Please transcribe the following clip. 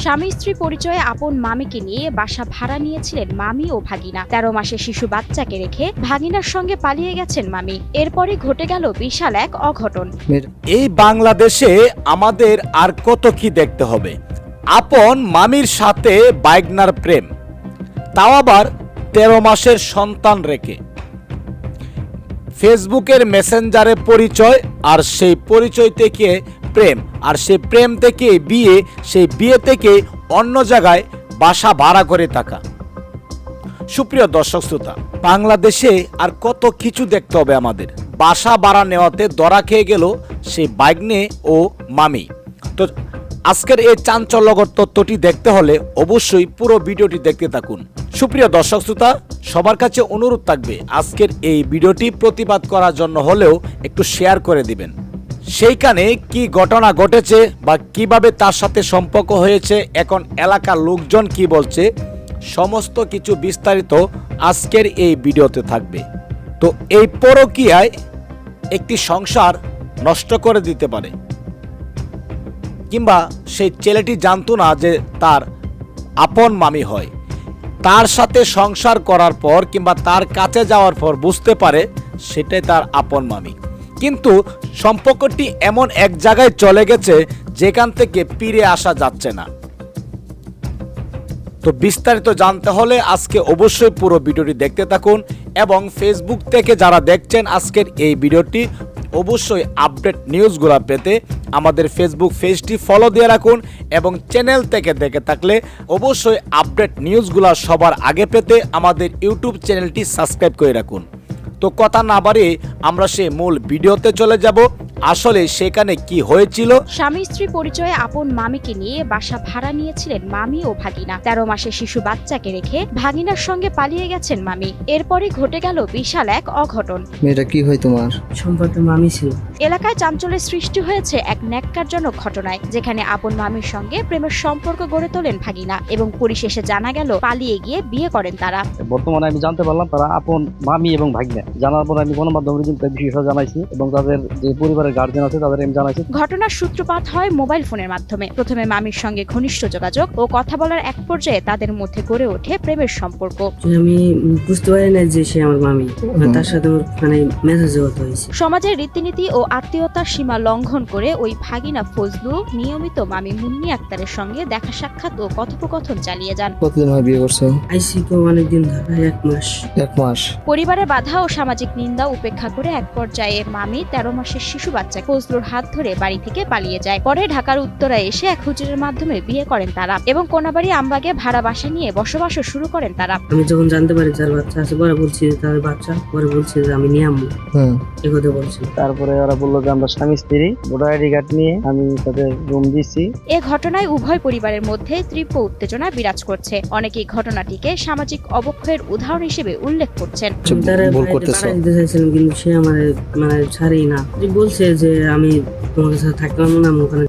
স্বামী স্ত্রী পরিচয়ে আপন মামিকে নিয়ে বাসা ভাড়া নিয়েছিলেন মামি ও ভাগিনা। 13 মাসের শিশু বাচ্চাকে রেখে ভাগিনার সঙ্গে পালিয়ে গেছেন মামি। এরপরই ঘটে গেল বিশাল এক অঘটন। এই বাংলাদেশে আমাদের আর কত কি দেখতে হবে। আপন মামির সাথে বাইগনার প্রেম, তাও আবার 13 মাসের সন্তান রেখে। ফেসবুকের মেসেঞ্জারে পরিচয়, আর সেই পরিচয় থেকে প্রেম, আর সেই প্রেম থেকে বিয়ে, সেই বিয়ে থেকে অন্য জায়গায় বাসা ভাড়া করে থাকা। সুপ্রিয় দর্শক শ্রোতা, বাংলাদেশে আর কত কিছু দেখতে হবে আমাদের। বাসা ভাড়া নেওয়াতে ধরা খেয়ে গেল সেই বাইগনে ও মামি। তো আজকের এই চাঞ্চল্যকর তথ্যটি দেখতে হলে অবশ্যই পুরো ভিডিওটি দেখতে থাকুন। সুপ্রিয় দর্শক শ্রোতা, সবার কাছে অনুরোধ থাকবে আজকের এই ভিডিওটি প্রতিবাদ করার জন্য হলেও একটু শেয়ার করে দিবেন। সেইখানে কি ঘটনা ঘটেছে বা কিভাবে তার সাথে সম্পর্ক হয়েছে, এখন এলাকার লোকজন কি বলছে, সমস্ত কিছু বিস্তারিত আজকের এই ভিডিওতে থাকবে। তো এই পরকীয়ায় একটি সংসার নষ্ট করে দিতে পারে, কিংবা সেই ছেলেটি জানতো না যে তার আপন মামি হয়। তার সাথে সংসার করার পর কিংবা তার কাছে যাওয়ার পর বুঝতে পারে সেটাই তার আপন মামি। কিন্তু সম্পর্কটি এমন এক জায়গায় চলে গেছে যেখান থেকে ফিরে আসা যাচ্ছে না। তো বিস্তারিত জানতে হলে আজকে অবশ্যই পুরো ভিডিওটি দেখতে থাকুন, এবং ফেসবুক থেকে যারা দেখছেন আজকের এই ভিডিওটি, অবশ্যই আপডেট নিউজগুলো পেতে আমাদের ফেসবুক পেজটি ফলো দিয়ে রাখুন, এবং চ্যানেল থেকে দেখে থাকলে অবশ্যই আপডেট নিউজগুলো সবার আগে পেতে আমাদের ইউটিউব চ্যানেলটি সাবস্ক্রাইব করে রাখুন। তো কথা না বাড়িয়ে আমরা সেই মূল ভিডিওতে চলে যাব। আসলে সেখানে কি হয়েছিল। স্বামী স্ত্রী পরিচয়ে আপন মামিকে নিয়ে বাসা ভাড়া নিয়েছিলেন মামি ও ভাগিনা। 13 মাসের শিশু বাচ্চাকে রেখে ভাগিনার সঙ্গে পালিয়ে গেছেন মামি। এরপরই ঘটে গেল বিশাল এক অঘটন। মেয়েটা কি হয় তোমার? সম্পর্কে মামি ছিল। এলাকায় চাঞ্চল্যের সৃষ্টি হয়েছে এক ন্যাক্কারজনক ঘটনায়, যেখানে আপন মামির সঙ্গে প্রেমের সম্পর্ক গড়ে তোলেন ভাগিনা, এবং পরিশেষে জানা গেল পালিয়ে গিয়ে বিয়ে করেন তারা। বর্তমানে আমি জানতে পারলাম তারা আপন মামি এবং ভাগ্নে। জানার পর আমি গণমাধ্যমে কিন্তু বিষয়টা জানাইছি, এবং তাদের যে পরিবারের গার্জিয়ান আছে তাদের আমি জানাইছি। ঘটনার সূত্রপাত হয় মোবাইল ফোনের মাধ্যমে। প্রথমে মামির সঙ্গে ঘনিষ্ঠ যোগাযোগ ও কথা বলার এক পর্যায়ে তাদের মধ্যে গড়ে ওঠে প্রেমের সম্পর্ক। আমি বুঝতে পারি না যে সে আমার মামি, তার সাথে আমার মেসেজে কথা হয়েছে। সমাজের রীতিনীতি ও আত্মীয়তার সীমা লঙ্ঘন করে ওই ভাগিনা ফজলু নিয়মিত মামি মুন্নি আক্তারের সঙ্গে দেখা সাক্ষাৎ ও কথোপকথন চালিয়ে যান। কতদিন হয় বিয়ে করছো? আইসি তো অনেকদিন ধরে, 1 মাস। 1 মাস। পরিবারের বাধা ও সামাজিক নিন্দা উপেক্ষা করে এক পর্যায়ে মামি 13 মাসের শিশু বাচ্চা ফজলুর হাত ধরে বাড়ি থেকে পালিয়ে যায়। পরে ঢাকার উত্তরায় এসে এক হুজুরের মাধ্যমে বিয়ে করেন তারা, এবং কোনাবাড়ি আমবাগে ভাড়া বাসা নিয়ে বসবাসও শুরু করেন তারা। আমি যখন জানতে পারি তার বাচ্চা আছে, পরে বলছি যে তার বাচ্চা, পরে বলছি যে আমি নিয়ে আমবো, এই কথা বলছি। তারপরে ওরা বললো যে আমরা স্বামী স্ত্রী, ভোটার আইডি কার্ড নিয়ে আমি তাদের রুম দিচ্ছি। এ ঘটনায় উভয় পরিবারের মধ্যে তীব্র উত্তেজনা বিরাজ করছে। অনেকেই ঘটনাটিকে সামাজিক অবক্ষয়ের উদাহরণ হিসেবে উল্লেখ করছেন। ভুল করতেছো। কিন্তু সে আমার ছাড়েই না, বলছে যে আমি তোমার কাছে থাকতে পারবো না, ওখানে